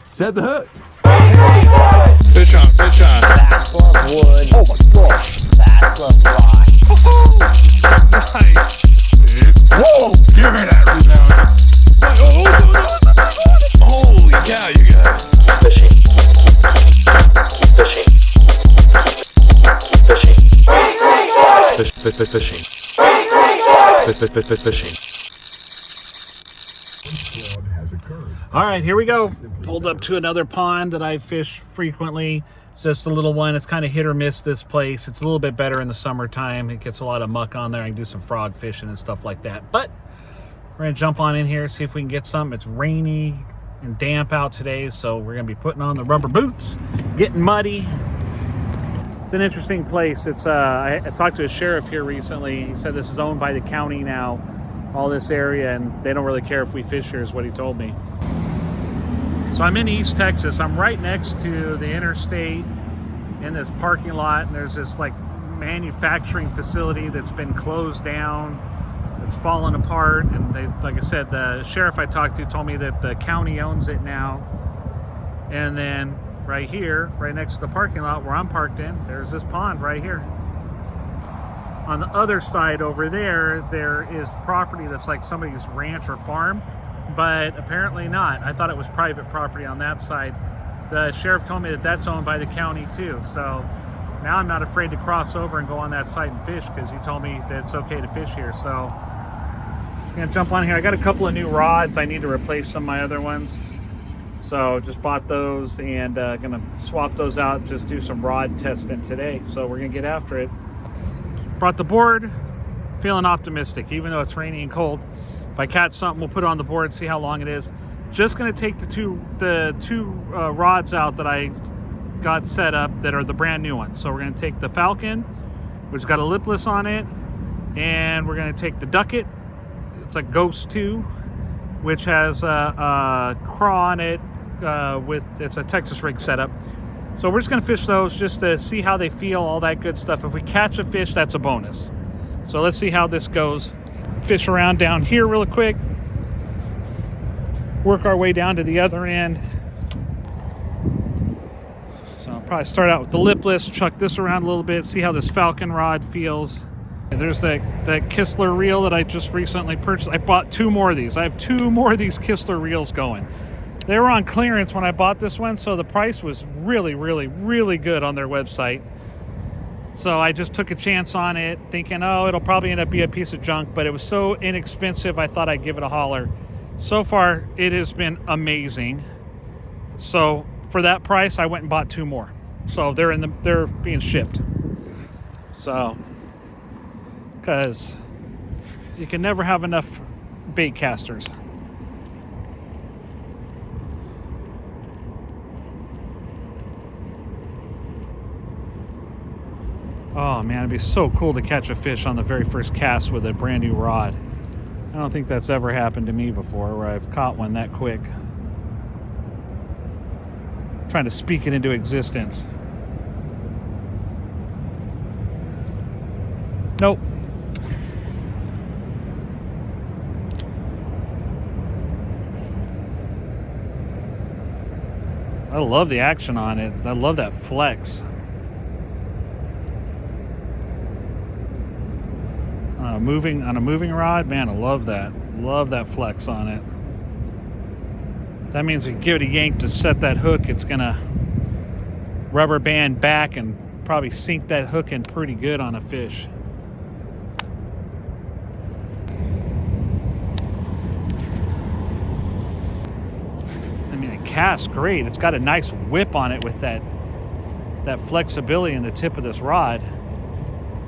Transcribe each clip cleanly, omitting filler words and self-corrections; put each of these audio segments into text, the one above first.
Set the hook. Fish on, fish on. Bass love wood. Oh my gosh. Bass love rock. Nice. Whoa, give me that rebound. Holy cow, you guys. Fishing. Keep fishing. Keep fishing. Fishing. Fishing. All right, here we go. Pulled up to another pond that I fish frequently. It's just a little one. It's kind of hit or miss, this place. It's a little bit better in the summertime. It gets a lot of muck on there. I can do some frog fishing and stuff like that. But we're going to jump on in here, see if we can get some. It's rainy and damp out today, so we're going to be putting on the rubber boots, getting muddy. It's an interesting place. It's I talked to a sheriff here recently. He said this is owned by the county now, all this area, and they don't really care if we fish here, is what he told me. So I'm in East Texas. I'm right next to the interstate in this parking lot, and there's this like manufacturing facility that's been closed down. It's fallen apart, and they, like I said, the sheriff I talked to told me that the county owns it now. And then right here, right next to the parking lot where I'm parked in, there's this pond right here. On the other side over there, there is property that's like somebody's ranch or farm, but apparently not. I thought it was private property on that side. The sheriff told me that that's owned by the county too. So now I'm not afraid to cross over and go on that side and fish, because he told me that it's okay to fish here. So I'm gonna jump on here. I got a couple of new rods. I need to replace some of my other ones. So just bought those and gonna swap those out, just do some rod testing today. So we're gonna get after it. Brought the board, feeling optimistic, even though it's rainy and cold. If I catch something, we'll put it on the board, see how long it is. Just gonna take the two rods out that I got set up that are the brand new ones. So we're gonna take the Falcon, which got a lipless on it, and we're gonna take the Ducket. It's a Ghost 2, which has a craw on it it's a Texas rig setup. So we're just gonna fish those just to see how they feel, all that good stuff. If we catch a fish, that's a bonus. So let's see how this goes. Fish around down here real quick. Work our way down to the other end. So I'll probably start out with the lipless, chuck this around a little bit, see how this Falcon rod feels. And there's that Kistler reel that I just recently purchased. I bought 2 more of these. I have 2 more of these Kistler reels going. They were on clearance when I bought this one, so the price was really, really, really good on their website. So I just took a chance on it, thinking, oh, it'll probably end up being a piece of junk, but it was so inexpensive, I thought I'd give it a holler. So far, it has been amazing. So for that price, I went and bought 2 more. So they're being shipped. So, because you can never have enough bait casters. Oh man, it'd be so cool to catch a fish on the very first cast with a brand new rod. I don't think that's ever happened to me before, where I've caught one that quick. I'm trying to speak it into existence. Nope. I love the action on it. I love that flex. On a moving rod, man, I love that. Love that flex on it. That means if you give it a yank to set that hook, it's gonna rubber band back and probably sink that hook in pretty good on a fish. I mean, it casts great. It's got a nice whip on it with that flexibility in the tip of this rod.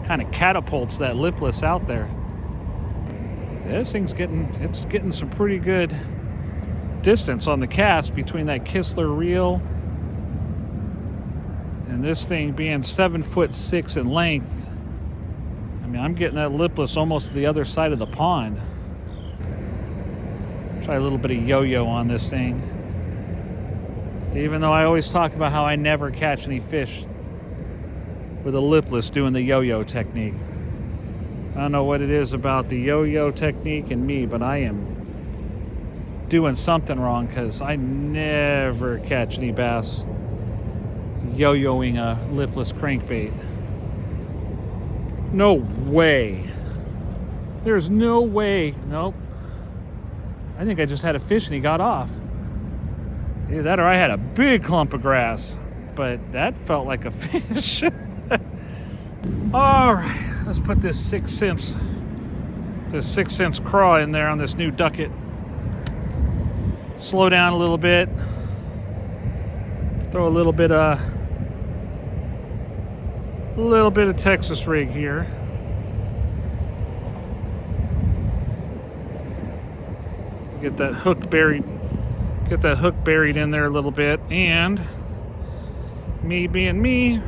Kind of catapults that lipless out there. This thing's getting some pretty good distance on the cast between that Kistler reel and this thing being 7'6" in length. I mean, I'm getting that lipless almost to the other side of the pond. Try a little bit of yo-yo on this thing. Even though I always talk about how I never catch any fish with a lipless doing the yo-yo technique. I don't know what it is about the yo-yo technique and me, but I am doing something wrong, because I never catch any bass yo-yoing a lipless crankbait. No way. There's no way. Nope. I think I just had a fish and he got off. Either that or I had a big clump of grass, but that felt like a fish. All right, let's put this 6 cents craw in there on this new ducket. Slow down a little bit. Throw a little bit of Texas rig here. Get that hook buried in there a little bit, and me being me,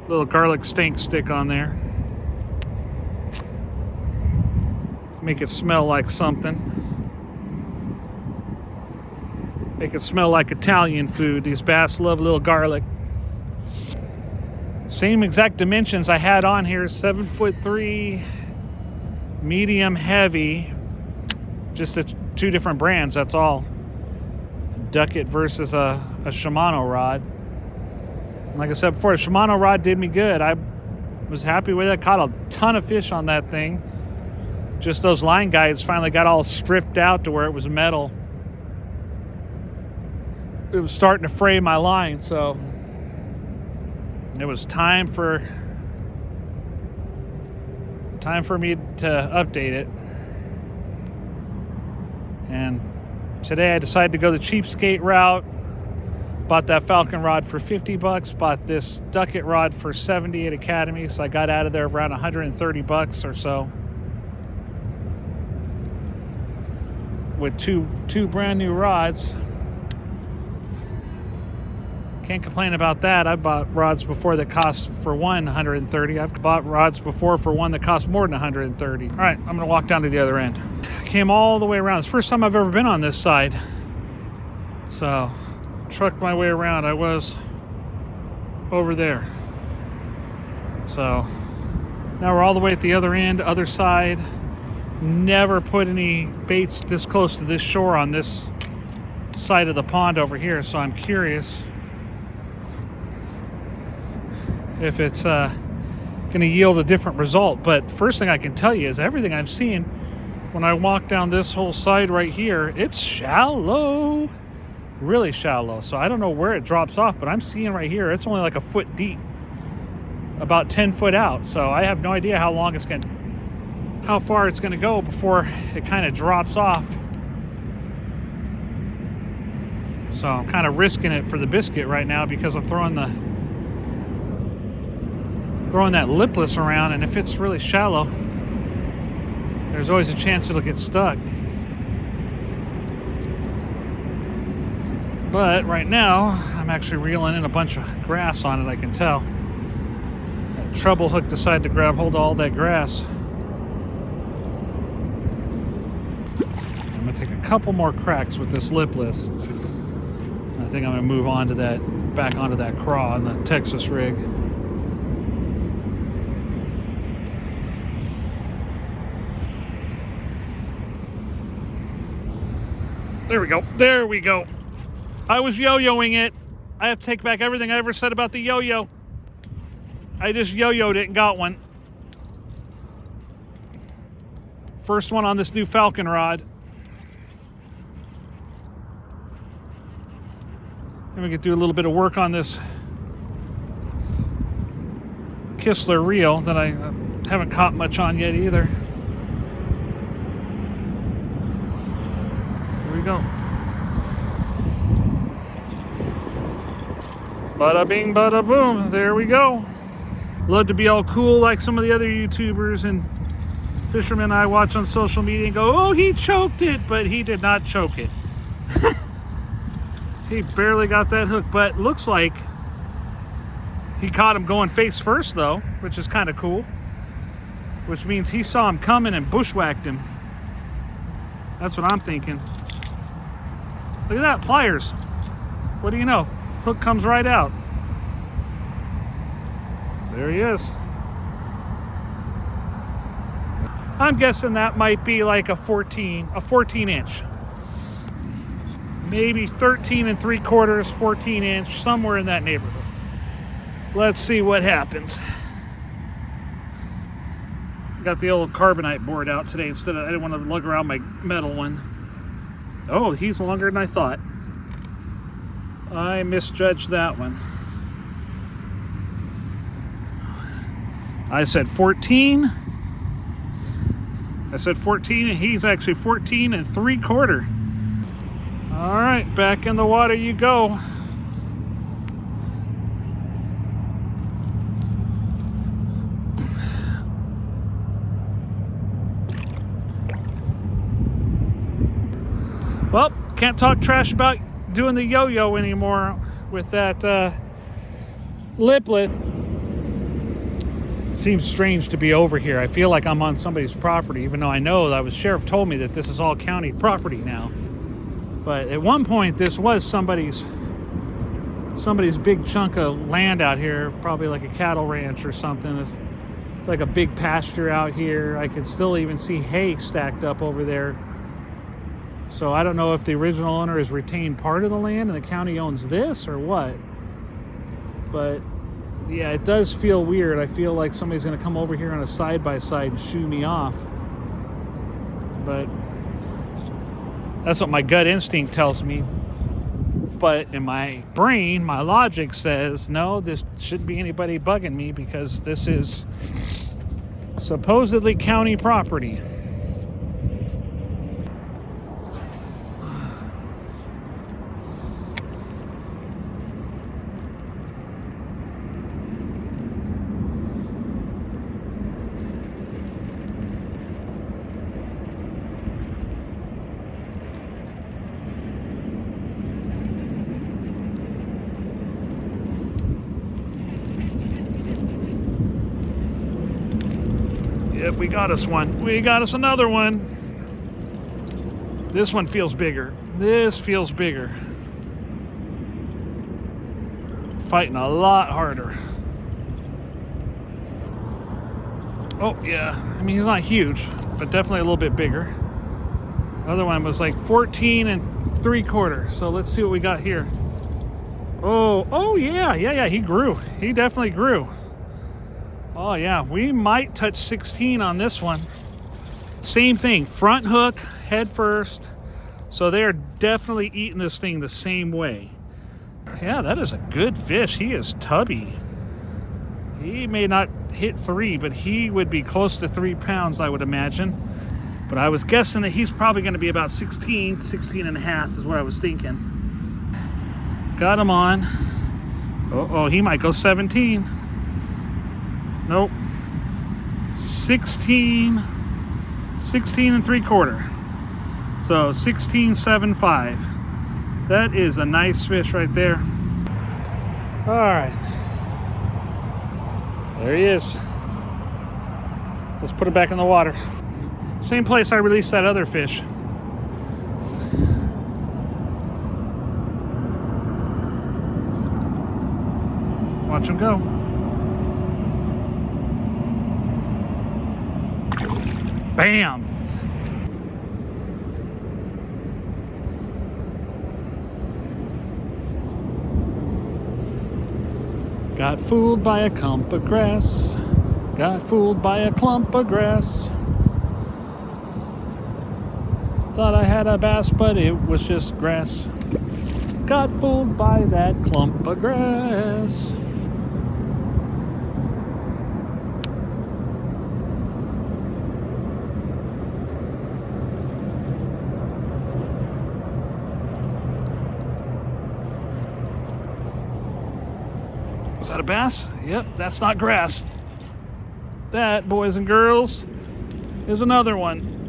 little garlic stink stick on there. Make it smell like something. Make it smell like Italian food. These bass love a little garlic. Same exact dimensions I had on here, 7'3", medium heavy, just two different brands, that's all. Ducket versus a Shimano rod. Like I said before, the Shimano rod did me good. I was happy with it. Caught a ton of fish on that thing. Just those line guides finally got all stripped out to where it was metal. It was starting to fray my line, so it was time for me to update it. And today I decided to go the cheapskate route. Bought that Falcon rod for $50. Bought this ducket rod for $70 at Academy, so I got out of there around $130 or so. With two brand new rods. Can't complain about that. I've bought rods before that cost for one $130. I've bought rods before for one that cost more than $130. All right, I'm gonna walk down to the other end. Came all the way around. It's the first time I've ever been on this side. So, trucked my way around. I was over there. So, now we're all the way at the other end, other side. Never put any baits this close to this shore on this side of the pond over here, so I'm curious if it's gonna yield a different result. But first thing I can tell you is everything I've seen when I walk down this whole side right here, it's shallow, really shallow. So I don't know where it drops off, but I'm seeing right here, it's only like a foot deep, about 10 foot out. So I have no idea how far it's gonna go before it kind of drops off. So I'm kind of risking it for the biscuit right now, because I'm throwing that lipless around, and if it's really shallow, there's always a chance it'll get stuck. But right now, I'm actually reeling in a bunch of grass on it, I can tell. That treble hook decided to grab hold of all that grass. I'm gonna take a couple more cracks with this lipless. I think I'm gonna move on to back onto that craw in the Texas rig. There we go. I was yo-yoing it. I have to take back everything I ever said about the yo-yo. I just yo-yoed it and got one. First one on this new Falcon rod. And we could do a little bit of work on this Kistler reel that I haven't caught much on yet either. Here we go. Bada bing, bada boom. There we go. Love to be all cool like some of the other YouTubers and fishermen I watch on social media and go, oh, he choked it, but he did not choke it. He barely got that hook, but looks like he caught him going face first though, which is kind of cool. Which means he saw him coming and bushwhacked him. That's what I'm thinking. Look at that, pliers. What do you know? Hook comes right out. There he is. I'm guessing that might be like a 14 inch. Maybe 13 3/4, 14 inch, somewhere in that neighborhood. Let's see what happens. Got the old carbonite board out today instead of, I didn't want to lug around my metal one. Oh, he's longer than I thought. I misjudged that one. I said 14. I said 14 and he's actually 14 3/4. All right, back in the water you go. Well, can't talk trash about doing the yo-yo anymore with that liplet. Seems strange to be over here. I feel like I'm on somebody's property, even though I know that the sheriff told me that this is all county property now. But at one point, this was somebody's big chunk of land out here, probably like a cattle ranch or something. It's like a big pasture out here. I can still even see hay stacked up over there. So I don't know if the original owner has retained part of the land and the county owns this or what. But yeah, it does feel weird. I feel like somebody's going to come over here on a side-by-side and shoo me off. But that's what my gut instinct tells me. But in my brain, my logic says, no, this shouldn't be anybody bugging me because this is supposedly county property. Yep, we got us one. We got us another one. This one feels bigger. This feels bigger. Fighting a lot harder. Oh, yeah. I mean, he's not huge, but definitely a little bit bigger. The other one was like 14 3/4. So let's see what we got here. Oh, yeah. He grew. He definitely grew. Oh yeah, we might touch 16 on this one. Same thing, front hook, head first. So they're definitely eating this thing the same way. Yeah, that is a good fish. He is tubby. He may not hit 3, but he would be close to 3 pounds, I would imagine. But I was guessing that he's probably going to be about 16 and a half is what I was thinking. Got him on. Oh, he might go 17. Nope. 16 3/4. So 16.75. That is a nice fish right there. All right. There he is. Let's put him back in the water. Same place I released that other fish. Watch him go. Bam! Got fooled by a clump of grass. Got fooled by a clump of grass. Thought I had a bass, but it was just grass. Got fooled by that clump of grass. Was that a bass? Yep, that's not grass. That, boys and girls, is another one.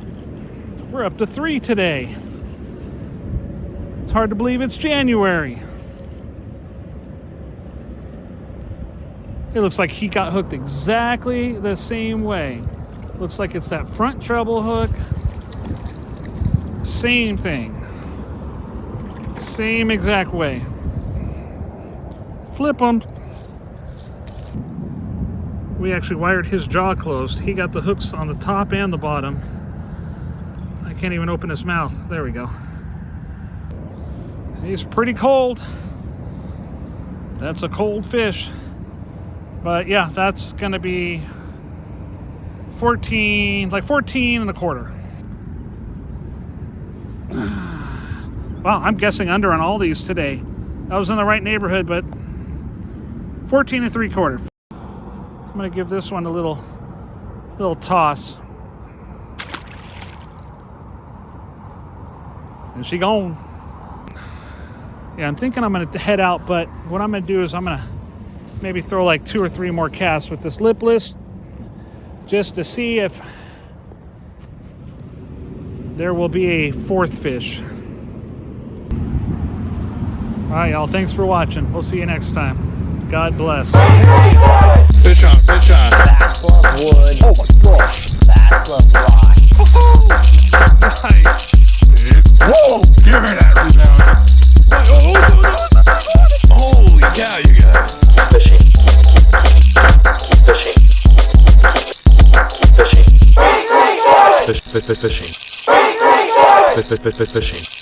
We're up to 3 today. It's hard to believe it's January. It looks like he got hooked exactly the same way. Looks like it's that front treble hook. Same thing. Same exact way. Flip them. We actually wired his jaw closed. He got the hooks on the top and the bottom. I can't even open his mouth. There we go. He's pretty cold. That's a cold fish. But yeah, that's gonna be 14, like 14 and a quarter. Wow, I'm guessing under on all these today. I was in the right neighborhood, but 14 and 3/4. I'm gonna give this one a little toss. And she gone. Yeah, I'm thinking I'm gonna head out, but what I'm gonna do is I'm gonna maybe throw like 2 or 3 more casts with this lipless, just to see if there will be a 4th fish. All right, y'all, thanks for watching. We'll see you next time. God bless. Fish on, fish on. Bass love wood. Oh my gosh. Bass love rock. Nice. Whoa! Give me that rebound. Holy cow, you guys. Fishing. Keep fishing. Keep fishing. Fishing. Fishing.